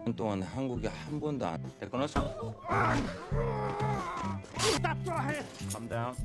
년 동안 한국에 한 번도 안 태어나서 calm down.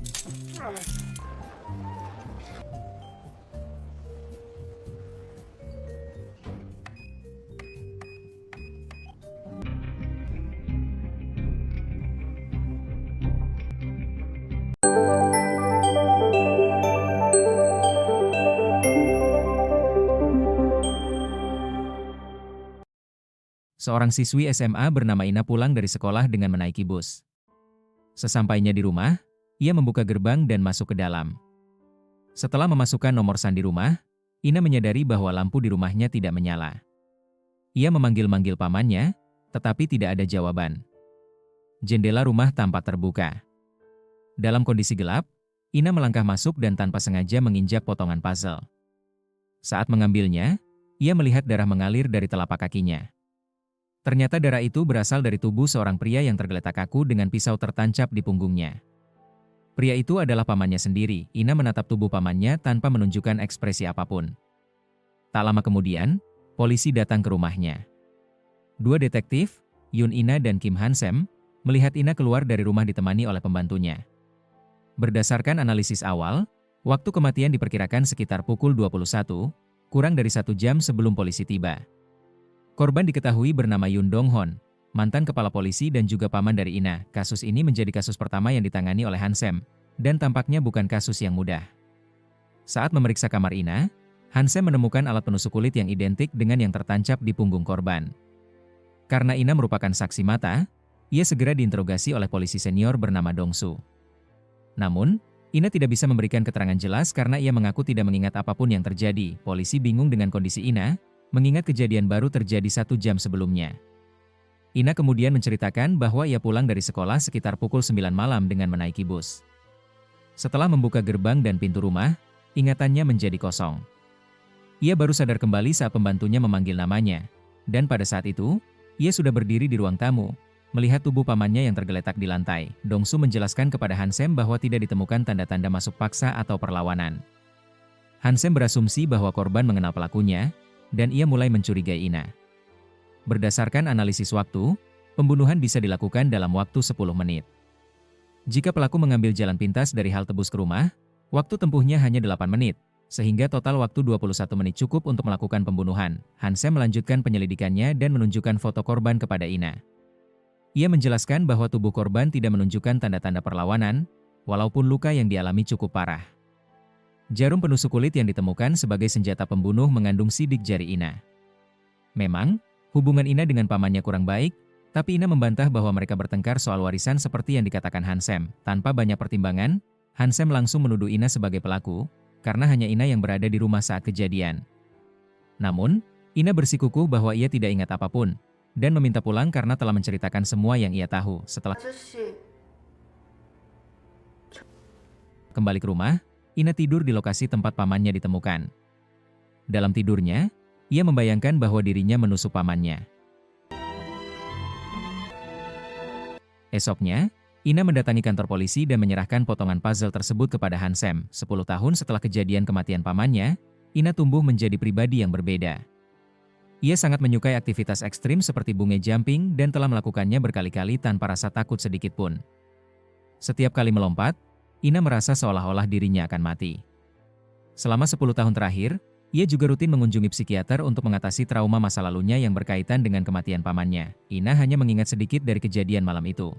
Seorang siswi SMA bernama Ina pulang dari sekolah dengan menaiki bus. Sesampainya di rumah, ia membuka gerbang dan masuk ke dalam. Setelah memasukkan nomor sandi rumah, Ina menyadari bahwa lampu di rumahnya tidak menyala. Ia memanggil-manggil pamannya, tetapi tidak ada jawaban. Jendela rumah tampak terbuka. Dalam kondisi gelap, Ina melangkah masuk dan tanpa sengaja menginjak potongan puzzle. Saat mengambilnya, ia melihat darah mengalir dari telapak kakinya. Ternyata darah itu berasal dari tubuh seorang pria yang tergeletak kaku dengan pisau tertancap di punggungnya. Pria itu adalah pamannya sendiri. Ina menatap tubuh pamannya tanpa menunjukkan ekspresi apapun. Tak lama kemudian, polisi datang ke rumahnya. Dua detektif, Yun Ina dan Kim Hansem, melihat Ina keluar dari rumah ditemani oleh pembantunya. Berdasarkan analisis awal, waktu kematian diperkirakan sekitar pukul 21, kurang dari 1 jam sebelum polisi tiba. Korban diketahui bernama Yun Dong-hon, mantan kepala polisi dan juga paman dari Ina. Kasus ini menjadi kasus pertama yang ditangani oleh Hansem, dan tampaknya bukan kasus yang mudah. Saat memeriksa kamar Ina, Hansem menemukan alat penusuk kulit yang identik dengan yang tertancap di punggung korban. Karena Ina merupakan saksi mata, ia segera diinterogasi oleh polisi senior bernama Dong-su. Namun, Ina tidak bisa memberikan keterangan jelas karena ia mengaku tidak mengingat apapun yang terjadi. Polisi bingung dengan kondisi Ina, mengingat kejadian baru terjadi 1 jam sebelumnya. Ina kemudian menceritakan bahwa ia pulang dari sekolah sekitar pukul 9 malam dengan menaiki bus. Setelah membuka gerbang dan pintu rumah, ingatannya menjadi kosong. Ia baru sadar kembali saat pembantunya memanggil namanya, dan pada saat itu, ia sudah berdiri di ruang tamu, melihat tubuh pamannya yang tergeletak di lantai. Dong-su menjelaskan kepada Hansem bahwa tidak ditemukan tanda-tanda masuk paksa atau perlawanan. Hansem berasumsi bahwa korban mengenal pelakunya, dan ia mulai mencurigai Ina. Berdasarkan analisis waktu, pembunuhan bisa dilakukan dalam waktu 10 menit. Jika pelaku mengambil jalan pintas dari halte bus ke rumah, waktu tempuhnya hanya 8 menit, sehingga total waktu 21 menit cukup untuk melakukan pembunuhan. Hansem melanjutkan penyelidikannya dan menunjukkan foto korban kepada Ina. Ia menjelaskan bahwa tubuh korban tidak menunjukkan tanda-tanda perlawanan, walaupun luka yang dialami cukup parah. Jarum penusuk kulit yang ditemukan sebagai senjata pembunuh mengandung sidik jari Ina. Memang, hubungan Ina dengan pamannya kurang baik, tapi Ina membantah bahwa mereka bertengkar soal warisan seperti yang dikatakan Hansem. Tanpa banyak pertimbangan, Hansem langsung menuduh Ina sebagai pelaku, karena hanya Ina yang berada di rumah saat kejadian. Namun, Ina bersikukuh bahwa ia tidak ingat apapun, dan meminta pulang karena telah menceritakan semua yang ia tahu. Setelah kembali ke rumah, Ina tidur di lokasi tempat pamannya ditemukan. Dalam tidurnya, ia membayangkan bahwa dirinya menusuk pamannya. Esoknya, Ina mendatangi kantor polisi dan menyerahkan potongan puzzle tersebut kepada Hansem. 10 tahun setelah kejadian kematian pamannya, Ina tumbuh menjadi pribadi yang berbeda. Ia sangat menyukai aktivitas ekstrim seperti bungee jumping dan telah melakukannya berkali-kali tanpa rasa takut sedikit pun. Setiap kali melompat, Ina merasa seolah-olah dirinya akan mati. Selama 10 tahun terakhir, ia juga rutin mengunjungi psikiater untuk mengatasi trauma masa lalunya yang berkaitan dengan kematian pamannya. Ina hanya mengingat sedikit dari kejadian malam itu.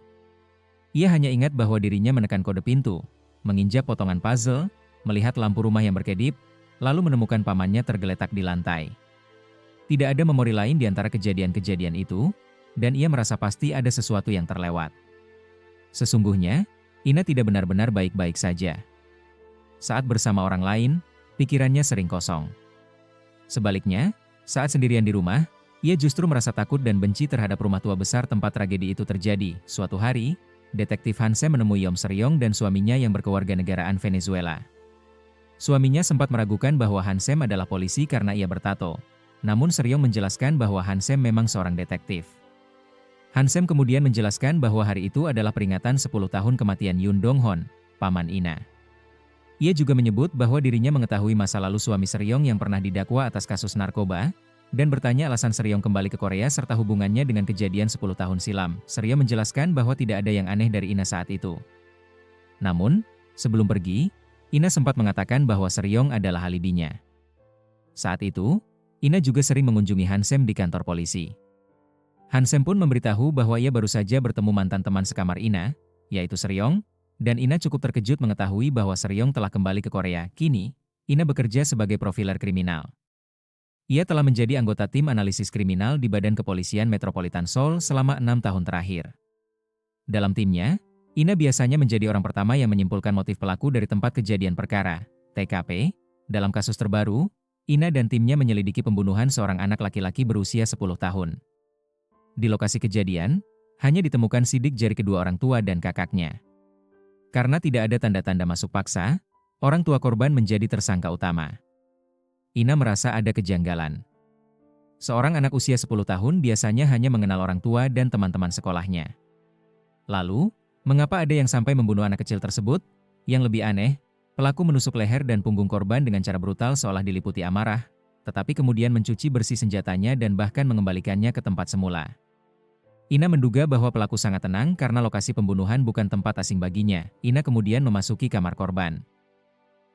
Ia hanya ingat bahwa dirinya menekan kode pintu, menginjak potongan puzzle, melihat lampu rumah yang berkedip, lalu menemukan pamannya tergeletak di lantai. Tidak ada memori lain di antara kejadian-kejadian itu, dan ia merasa pasti ada sesuatu yang terlewat. Sesungguhnya, Ina tidak benar-benar baik-baik saja. Saat bersama orang lain, pikirannya sering kosong. Sebaliknya, saat sendirian di rumah, ia justru merasa takut dan benci terhadap rumah tua besar tempat tragedi itu terjadi. Suatu hari, detektif Hansem menemui Yom Seryong dan suaminya yang berkewarganegaraan Venezuela. Suaminya sempat meragukan bahwa Hansem adalah polisi karena ia bertato. Namun Seryong menjelaskan bahwa Hansem memang seorang detektif. Hansem kemudian menjelaskan bahwa hari itu adalah peringatan 10 tahun kematian Yun Dong-hon, paman Ina. Ia juga menyebut bahwa dirinya mengetahui masa lalu suami Seryong yang pernah didakwa atas kasus narkoba, dan bertanya alasan Seryong kembali ke Korea serta hubungannya dengan kejadian 10 tahun silam. Seryong menjelaskan bahwa tidak ada yang aneh dari Ina saat itu. Namun, sebelum pergi, Ina sempat mengatakan bahwa Seryong adalah alibinya. Saat itu, Ina juga sering mengunjungi Hansem di kantor polisi. Hansem pun memberitahu bahwa ia baru saja bertemu mantan teman sekamar Ina, yaitu Seryong, dan Ina cukup terkejut mengetahui bahwa Seryong telah kembali ke Korea. Kini, Ina bekerja sebagai profiler kriminal. Ia telah menjadi anggota tim analisis kriminal di Badan Kepolisian Metropolitan Seoul selama 6 tahun terakhir. Dalam timnya, Ina biasanya menjadi orang pertama yang menyimpulkan motif pelaku dari tempat kejadian perkara, TKP. Dalam kasus terbaru, Ina dan timnya menyelidiki pembunuhan seorang anak laki-laki berusia 10 tahun. Di lokasi kejadian, hanya ditemukan sidik jari kedua orang tua dan kakaknya. Karena tidak ada tanda-tanda masuk paksa, orang tua korban menjadi tersangka utama. Ina merasa ada kejanggalan. Seorang anak usia 10 tahun biasanya hanya mengenal orang tua dan teman-teman sekolahnya. Lalu, mengapa ada yang sampai membunuh anak kecil tersebut? Yang lebih aneh, pelaku menusuk leher dan punggung korban dengan cara brutal seolah diliputi amarah, tetapi kemudian mencuci bersih senjatanya dan bahkan mengembalikannya ke tempat semula. Ina menduga bahwa pelaku sangat tenang karena lokasi pembunuhan bukan tempat asing baginya. Ina kemudian memasuki kamar korban.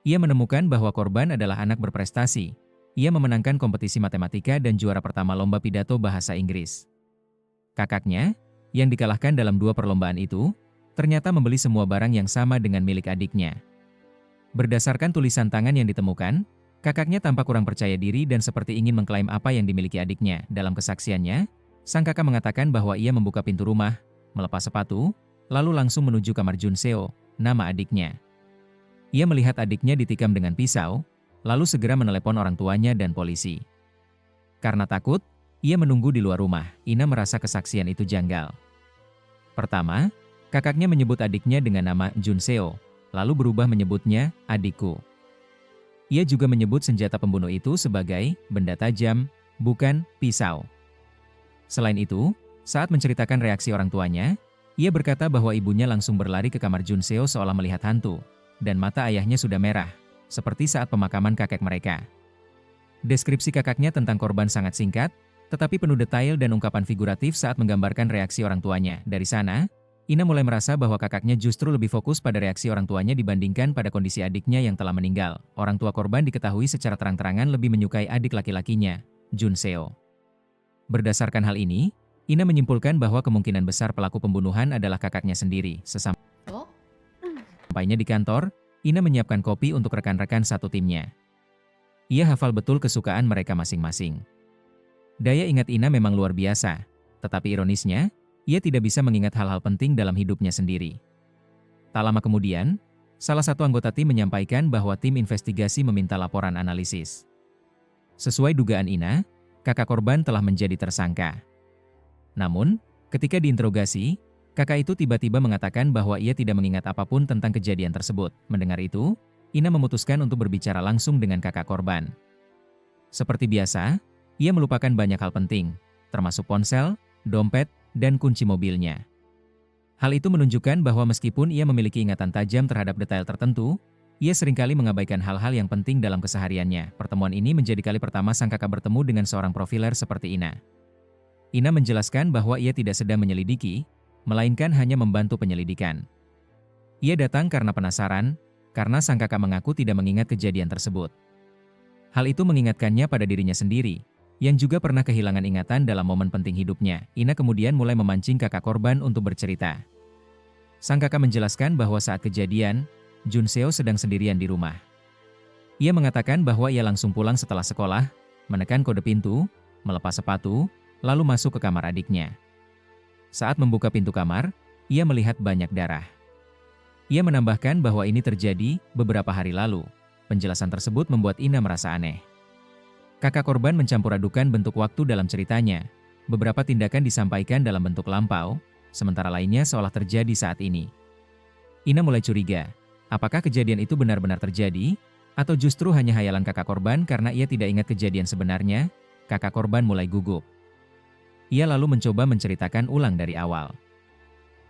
Ia menemukan bahwa korban adalah anak berprestasi. Ia memenangkan kompetisi matematika dan juara pertama lomba pidato bahasa Inggris. Kakaknya, yang dikalahkan dalam 2 perlombaan itu, ternyata membeli semua barang yang sama dengan milik adiknya. Berdasarkan tulisan tangan yang ditemukan, kakaknya tampak kurang percaya diri dan seperti ingin mengklaim apa yang dimiliki adiknya. Dalam kesaksiannya, sang kakak mengatakan bahwa ia membuka pintu rumah, melepas sepatu, lalu langsung menuju kamar Jun Seo, nama adiknya. Ia melihat adiknya ditikam dengan pisau, lalu segera menelepon orang tuanya dan polisi. Karena takut, ia menunggu di luar rumah. Ina merasa kesaksian itu janggal. Pertama, kakaknya menyebut adiknya dengan nama Jun Seo, lalu berubah menyebutnya adikku. Ia juga menyebut senjata pembunuh itu sebagai benda tajam, bukan pisau. Selain itu, saat menceritakan reaksi orang tuanya, ia berkata bahwa ibunya langsung berlari ke kamar Jun Seo seolah melihat hantu, dan mata ayahnya sudah merah, seperti saat pemakaman kakek mereka. Deskripsi kakaknya tentang korban sangat singkat, tetapi penuh detail dan ungkapan figuratif saat menggambarkan reaksi orang tuanya. Dari sana, Ina mulai merasa bahwa kakaknya justru lebih fokus pada reaksi orang tuanya dibandingkan pada kondisi adiknya yang telah meninggal. Orang tua korban diketahui secara terang-terangan lebih menyukai adik laki-lakinya, Jun Seo. Berdasarkan hal ini, Ina menyimpulkan bahwa kemungkinan besar pelaku pembunuhan adalah kakaknya sendiri. Sampainya di kantor, Ina menyiapkan kopi untuk rekan-rekan satu timnya. Ia hafal betul kesukaan mereka masing-masing. Daya ingat Ina memang luar biasa, tetapi ironisnya, ia tidak bisa mengingat hal-hal penting dalam hidupnya sendiri. Tak lama kemudian, salah satu anggota tim menyampaikan bahwa tim investigasi meminta laporan analisis. Sesuai dugaan Ina, kakak korban telah menjadi tersangka. Namun, ketika diinterogasi, kakak itu tiba-tiba mengatakan bahwa ia tidak mengingat apapun tentang kejadian tersebut. Mendengar itu, Ina memutuskan untuk berbicara langsung dengan kakak korban. Seperti biasa, ia melupakan banyak hal penting, termasuk ponsel, dompet, dan kunci mobilnya. Hal itu menunjukkan bahwa meskipun ia memiliki ingatan tajam terhadap detail tertentu, ia seringkali mengabaikan hal-hal yang penting dalam kesehariannya. Pertemuan ini menjadi kali pertama sang kakak bertemu dengan seorang profiler seperti Ina. Ina menjelaskan bahwa ia tidak sedang menyelidiki, melainkan hanya membantu penyelidikan. Ia datang karena penasaran, karena sang kakak mengaku tidak mengingat kejadian tersebut. Hal itu mengingatkannya pada dirinya sendiri, yang juga pernah kehilangan ingatan dalam momen penting hidupnya. Ina kemudian mulai memancing kakak korban untuk bercerita. Sang kakak menjelaskan bahwa saat kejadian, Jun Seo sedang sendirian di rumah. Ia mengatakan bahwa ia langsung pulang setelah sekolah, menekan kode pintu, melepas sepatu, lalu masuk ke kamar adiknya. Saat membuka pintu kamar, ia melihat banyak darah. Ia menambahkan bahwa ini terjadi beberapa hari lalu. Penjelasan tersebut membuat Ina merasa aneh. Kakak korban mencampur adukan bentuk waktu dalam ceritanya. Beberapa tindakan disampaikan dalam bentuk lampau, sementara lainnya seolah terjadi saat ini. Ina mulai curiga, apakah kejadian itu benar-benar terjadi, atau justru hanya hayalan kakak korban karena ia tidak ingat kejadian sebenarnya. Kakak korban mulai gugup. Ia lalu mencoba menceritakan ulang dari awal.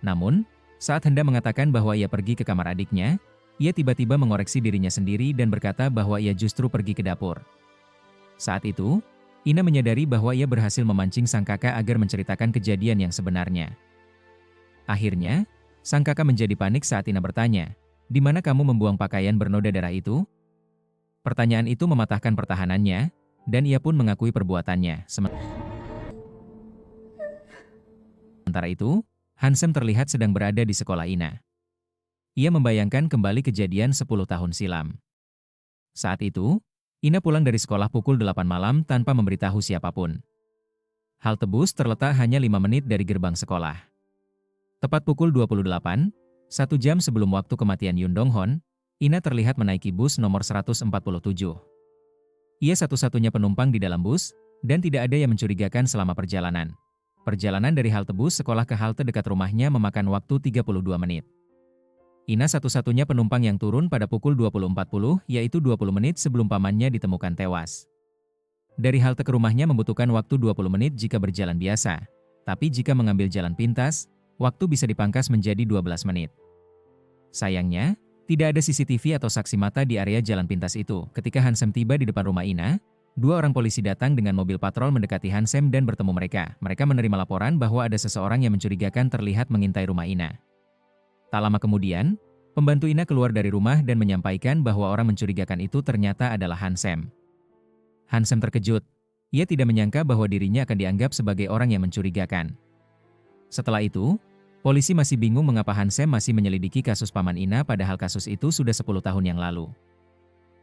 Namun, saat hendak mengatakan bahwa ia pergi ke kamar adiknya, ia tiba-tiba mengoreksi dirinya sendiri dan berkata bahwa ia justru pergi ke dapur. Saat itu, Ina menyadari bahwa ia berhasil memancing sang kakak agar menceritakan kejadian yang sebenarnya. Akhirnya, sang kakak menjadi panik saat Ina bertanya, "Di mana kamu membuang pakaian bernoda darah itu?" Pertanyaan itu mematahkan pertahanannya, dan ia pun mengakui perbuatannya. Sementara itu, Hansem terlihat sedang berada di sekolah Ina. Ia membayangkan kembali kejadian 10 tahun silam. Saat itu, Ina pulang dari sekolah pukul 8 malam tanpa memberitahu siapapun. Halte bus terletak hanya 5 menit dari gerbang sekolah. Tepat pukul 28, 1 jam sebelum waktu kematian Yun Dong-hon, Ina terlihat menaiki bus nomor 147. Ia satu-satunya penumpang di dalam bus, dan tidak ada yang mencurigakan selama perjalanan. Perjalanan dari halte bus sekolah ke halte dekat rumahnya memakan waktu 32 menit. Ina satu-satunya penumpang yang turun pada pukul 20.40, yaitu 20 menit sebelum pamannya ditemukan tewas. Dari halte ke rumahnya membutuhkan waktu 20 menit jika berjalan biasa, tapi jika mengambil jalan pintas, waktu bisa dipangkas menjadi 12 menit. Sayangnya, tidak ada CCTV atau saksi mata di area jalan pintas itu. Ketika Hansem tiba di depan rumah Ina, 2 orang polisi datang dengan mobil patrol mendekati Hansem dan bertemu mereka. Mereka menerima laporan bahwa ada seseorang yang mencurigakan terlihat mengintai rumah Ina. Tak lama kemudian, pembantu Ina keluar dari rumah dan menyampaikan bahwa orang mencurigakan itu ternyata adalah Hansem. Hansem terkejut. Ia tidak menyangka bahwa dirinya akan dianggap sebagai orang yang mencurigakan. Setelah itu, polisi masih bingung mengapa Hansem masih menyelidiki kasus paman Ina padahal kasus itu sudah 10 tahun yang lalu.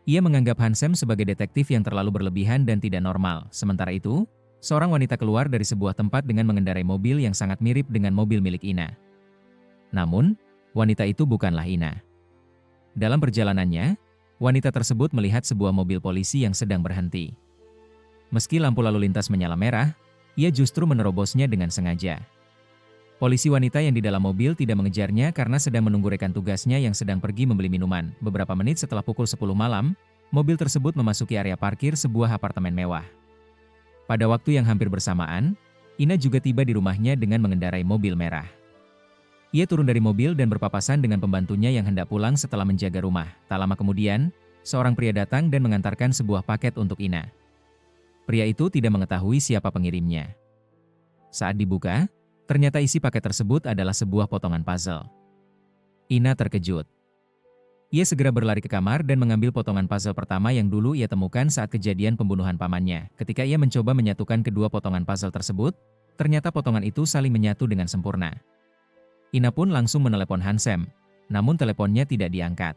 Ia menganggap Hansem sebagai detektif yang terlalu berlebihan dan tidak normal. Sementara itu, seorang wanita keluar dari sebuah tempat dengan mengendarai mobil yang sangat mirip dengan mobil milik Ina. Namun, wanita itu bukanlah Ina. Dalam perjalanannya, wanita tersebut melihat sebuah mobil polisi yang sedang berhenti. Meski lampu lalu lintas menyala merah, ia justru menerobosnya dengan sengaja. Polisi wanita yang di dalam mobil tidak mengejarnya karena sedang menunggu rekan tugasnya yang sedang pergi membeli minuman. Beberapa menit setelah pukul 10 malam, mobil tersebut memasuki area parkir sebuah apartemen mewah. Pada waktu yang hampir bersamaan, Ina juga tiba di rumahnya dengan mengendarai mobil merah. Ia turun dari mobil dan berpapasan dengan pembantunya yang hendak pulang setelah menjaga rumah. Tak lama kemudian, seorang pria datang dan mengantarkan sebuah paket untuk Ina. Pria itu tidak mengetahui siapa pengirimnya. Saat dibuka, ternyata isi paket tersebut adalah sebuah potongan puzzle. Ina terkejut. Ia segera berlari ke kamar dan mengambil potongan puzzle pertama yang dulu ia temukan saat kejadian pembunuhan pamannya. Ketika ia mencoba menyatukan kedua potongan puzzle tersebut, ternyata potongan itu saling menyatu dengan sempurna. Ina pun langsung menelepon Hansem, namun teleponnya tidak diangkat.